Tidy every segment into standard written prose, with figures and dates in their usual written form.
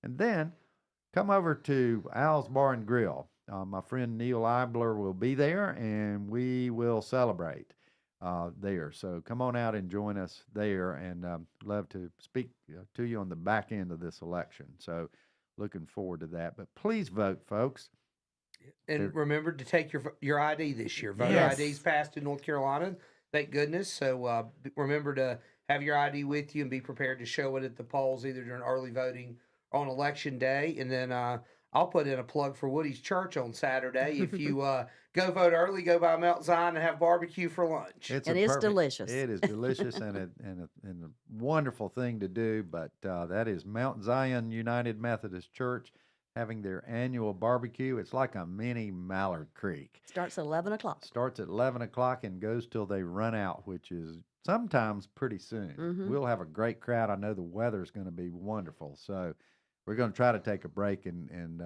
And then come over to Al's Bar and Grill. My friend Neil Eibler will be there, and we will celebrate there. So come on out and join us there, and love to speak to you on the back end of this election. So looking forward to that. But please vote, folks. And There, remember to take your ID this year. Voter ID's yes, Yes. passed in North Carolina, thank goodness. So remember to have your ID with you and be prepared to show it at the polls either during early voting or on election day. And then I'll put in a plug for Woody's Church on Saturday. If you go vote early, go by Mount Zion and have barbecue for lunch. it's a And it's perfect. delicious. It is delicious and a wonderful thing to do. But that is Mount Zion United Methodist Church having their annual barbecue. It's like a mini Mallard Creek. Starts at 11 o'clock. Starts at 11 o'clock and goes till they run out, which is sometimes pretty soon. Hmm. We'll have a great crowd. I know the weather's going to be wonderful. So we're going to try to take a break and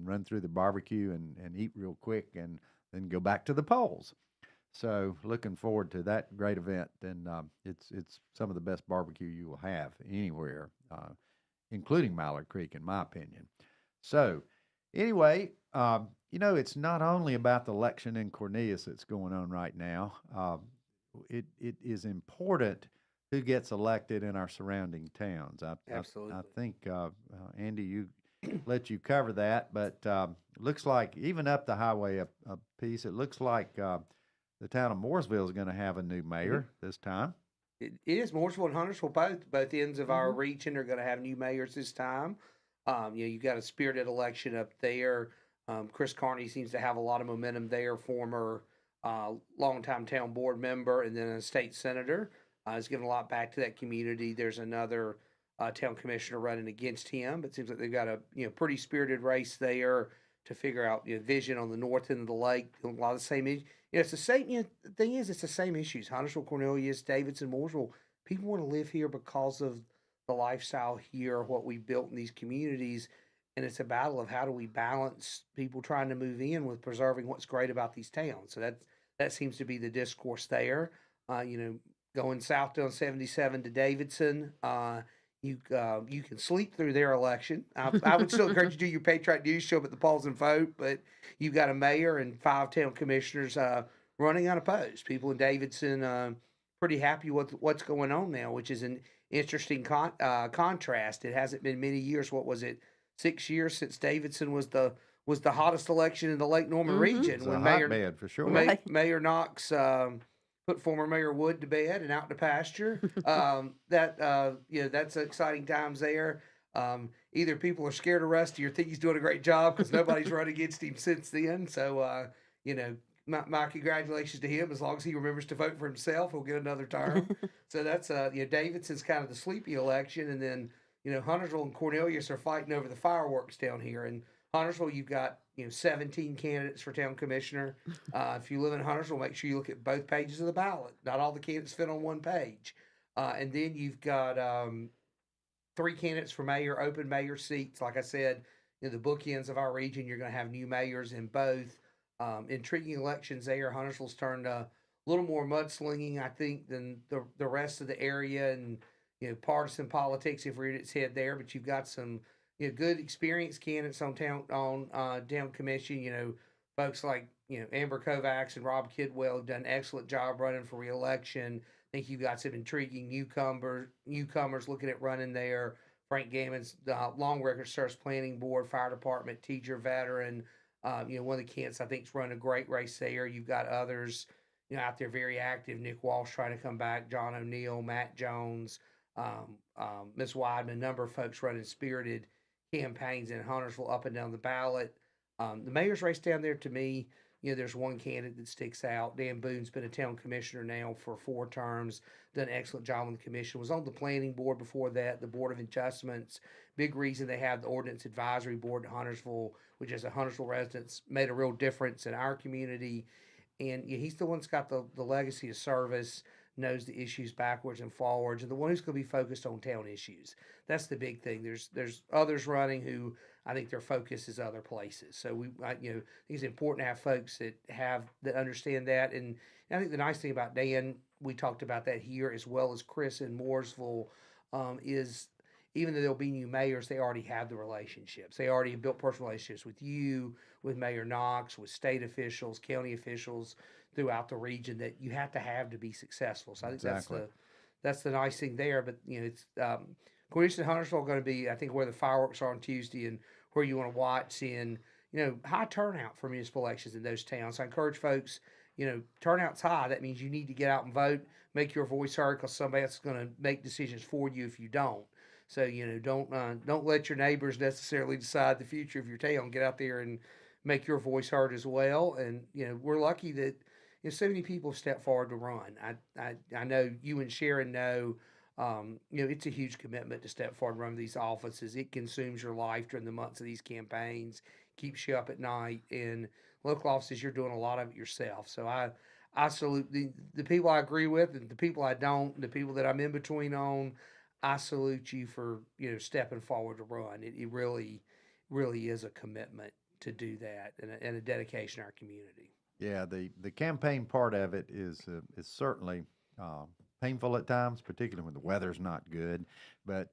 run through the barbecue and eat real quick and then go back to the polls. So looking forward to that great event, and it's some of the best barbecue you will have anywhere, including Mallard Creek, in my opinion. So anyway, it's not only about the election in Cornelius that's going on right now. It is important who gets elected in our surrounding towns. I Absolutely. think Andy, you let you cover that, but looks like even up the highway a piece, it looks like the town of Mooresville is going to have a new Mm-hmm. mayor this time. It is Mooresville and Huntersville, both ends of our Hmm. region are going to have new mayors this time. You got a spirited election up there. Chris Carney seems to have a lot of momentum there. Former longtime town board member and then a state senator has given a lot back to that community. There's another town commissioner running against him, but it seems like they've got a pretty spirited race there to figure out vision on the north end of the lake. A lot of the same. It's the same. The thing is, it's the same issues. Huntersville, Cornelius, Davidson, Mooresville. People want to live here because of the lifestyle here, what we built in these communities, and it's a battle of how do we balance people trying to move in with preserving what's great about these towns. So that seems to be the discourse there. Going south down 77 to Davidson. You can sleep through their election. I would still encourage you to do your patriot dues, show up at the polls and vote. But you've got a mayor and 5 town commissioners running unopposed. People in Davidson pretty happy with what's going on now, which is an interesting contrast. It hasn't been many years. What was it? 6 years since Davidson was the hottest election in the Lake Norman Hmm. It's region a when Mayor hotbed for sure. when Right. Mayor Knox put former Mayor Wood to bed and out to pasture. That's exciting times there. Either people are scared of Rusty or think he's doing a great job because nobody's run against him since then. So my congratulations to him. As long as he remembers to vote for himself, he'll get another term. So that's Davidson's kind of the sleepy election, and then Huntersville and Cornelius are fighting over the fireworks down here. And Huntersville, you've got 17 candidates for town commissioner. If you live in Huntersville, make sure you look at both pages of the ballot. Not all the candidates fit on one page. And then you've got 3 candidates for mayor, open mayor seats. Like I said, the bookends of our region, you're going to have new mayors in both. Intriguing elections there. Huntersville's turned a little more mudslinging, I think, than the rest of the area, and partisan politics have reared its head there. But you've got some good experienced candidates on town commission. Folks like Amber Kovacs and Rob Kidwell have done an excellent job running for reelection. I think you've got some intriguing newcomers looking at running there. Frank Gammon's long record service planning board, fire department, teacher, veteran. One of the candidates I think is running a great race there. You've got others, out there very active. Nick Walsh trying to come back. John O'Neill, Matt Jones, Miss Weidman. A number of folks running spirited campaigns in Huntersville up and down the ballot. The mayor's race down there, to me, there's one candidate that sticks out. Dan Boone's been a town commissioner now for 4 terms, done an excellent job on the commission, was on the planning board before that, the Board of Adjustments. Big reason they have the Ordinance Advisory Board in Huntersville, which as a Huntersville residents made a real difference in our community. And he's the one that's got the legacy of service, knows the issues backwards and forwards, and the one who's going to be focused on town issues. That's the big thing. There's others running who I think their focus is other places. So I think it's important to have folks that understand that. And I think the nice thing about Dan, we talked about that here as well as Chris in Mooresville, is even though they'll be new mayors, they already have the relationships. They already have built personal relationships with you, with Mayor Knox, with state officials, county officials throughout the region that you have to be successful. So I think Exactly. that's the nice thing there. But it's Cornelius and Huntersville are going to be, I think, where the fireworks are on Tuesday and where you want to watch, seeing high turnout for municipal elections in those towns. So I encourage folks, turnout's high. That means you need to get out and vote, make your voice heard, because somebody else is going to make decisions for you if you don't. So don't let your neighbors necessarily decide the future of your town. Get out there and make your voice heard as well. And we're lucky that so many people have stepped forward to run. I know you and Sharon know. It's a huge commitment to step forward and run these offices. It consumes your life during the months of these campaigns, keeps you up at night. And local offices, you're doing a lot of it yourself. So I salute the people I agree with and the people I don't, the people that I'm in between on. I salute you for stepping forward to run. It really, really is a commitment to do that and a dedication to our community. Yeah, the campaign part of it is certainly painful at times, particularly when the weather's not good. But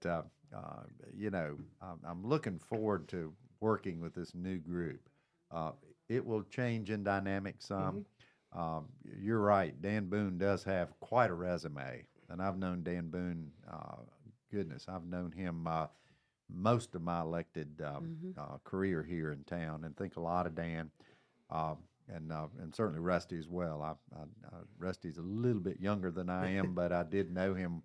I'm looking forward to working with this new group. Uh, it will change in dynamic some. You're right. Dan Boone does have quite a resume, and I've known Dan Boone. Goodness, I've known him most of my elected career here in town, and think a lot of Dan. Uh, and certainly Rusty as well. Rusty's a little bit younger than I am, but I did know him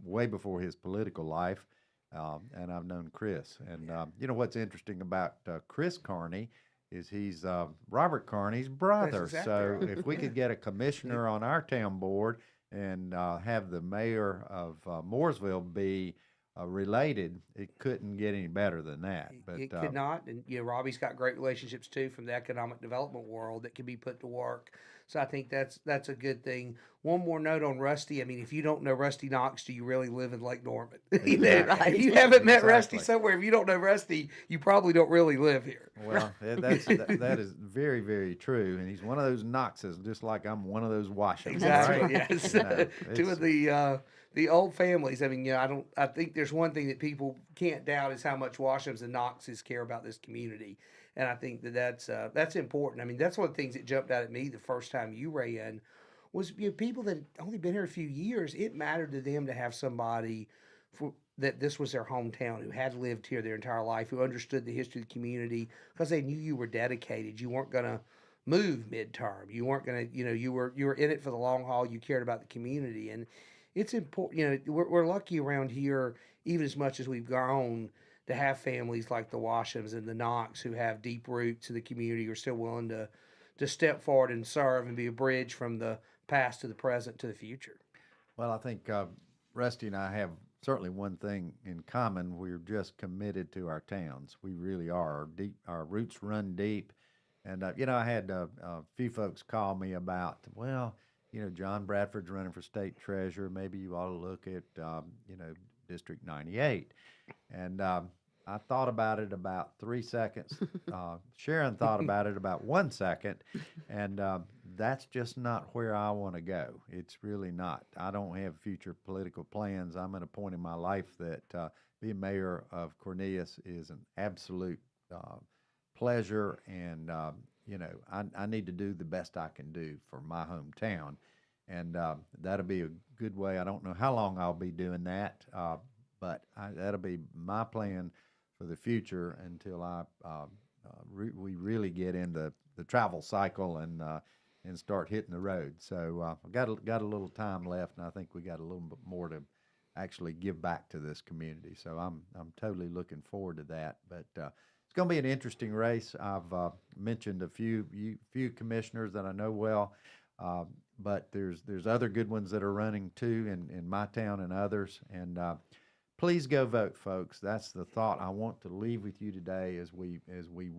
way before his political life, and I've known Chris. And what's interesting about Chris Carney is he's Robert Carney's brother. That's exactly So right. if we could get a commissioner on our town board and have the mayor of Mooresville be related, it couldn't get any better than that. But It could not, and Robbie's got great relationships too from the economic development world that can be put to work. So I think that's a good thing. One more note on Rusty. I mean, if you don't know Rusty Knox, do you really live in Lake Norman? Exactly. If you haven't met Rusty Exactly. somewhere, if you don't know Rusty, you probably don't really live here. Well, that is very, very true, and he's one of those Knoxes, just like I'm one of those Washams, Exactly. right? Yes. Two It's of the old families. I mean, I think there's one thing that people can't doubt is how much Washams and Knoxes care about this community, and I think that's important. I mean, that's one of the things that jumped out at me the first time you ran was people that had only been here a few years. It mattered to them to have somebody that this was their hometown, who had lived here their entire life, who understood the history of the community, because they knew you were dedicated. You weren't gonna move midterm. You weren't gonna, you were in it for the long haul. You cared about the community, and it's important. We're lucky around here, even as much as we've grown, to have families like the Washams and the Knox who have deep roots in the community, who are still willing to step forward and serve and be a bridge from the past to the present to the future. well, I think Rusty and I have certainly one thing in common. We're just committed to our towns. We really are. Our roots run deep. And I had a few folks call me about, well, John Bradford's running for state treasurer. Maybe you ought to look at, District 98. And I thought about it about 3 seconds. Sharon thought about it about 1 second. And that's just not where I want to go. It's really not. I don't have future political plans. I'm at a point in my life that being mayor of Cornelius is an absolute pleasure. And, I need to do the best I can do for my hometown. And that'll be a good way. I don't know how long I'll be doing that, but that'll be my plan for the future until we really get in the travel cycle and start hitting the road. So I've got a little time left, and I think we got a little bit more to actually give back to this community. So I'm totally looking forward to that. But it's going to be an interesting race. I've mentioned a few commissioners that I know well. But there's other good ones that are running too in my town and others. And please go vote, folks. That's the thought I want to leave with you today as we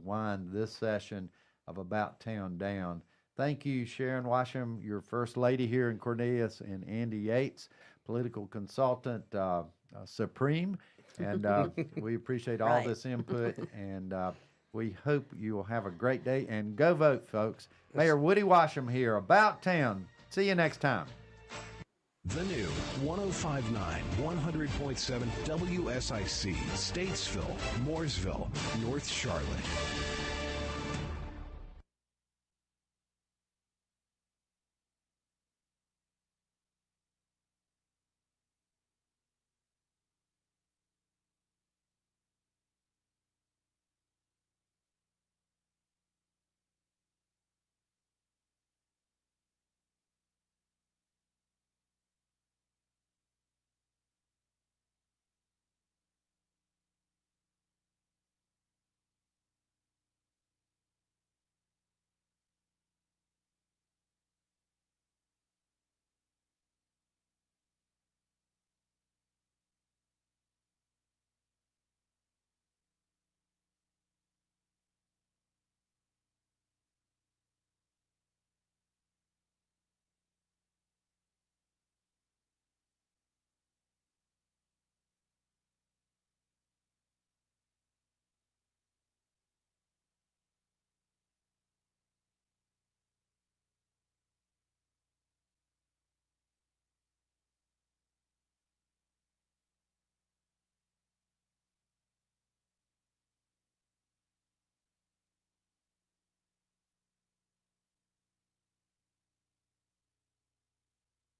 wind this session of About Town down. Thank you, Sharon Washam, your first lady here in Cornelius, and Andy Yates, political consultant supreme. And we appreciate all Right. this input, and we hope you will have a great day. And go vote, folks. Mayor Woody Washam here, About Town. See you next time. The new 105.9, 100.7 WSIC, Statesville, Mooresville, North Charlotte.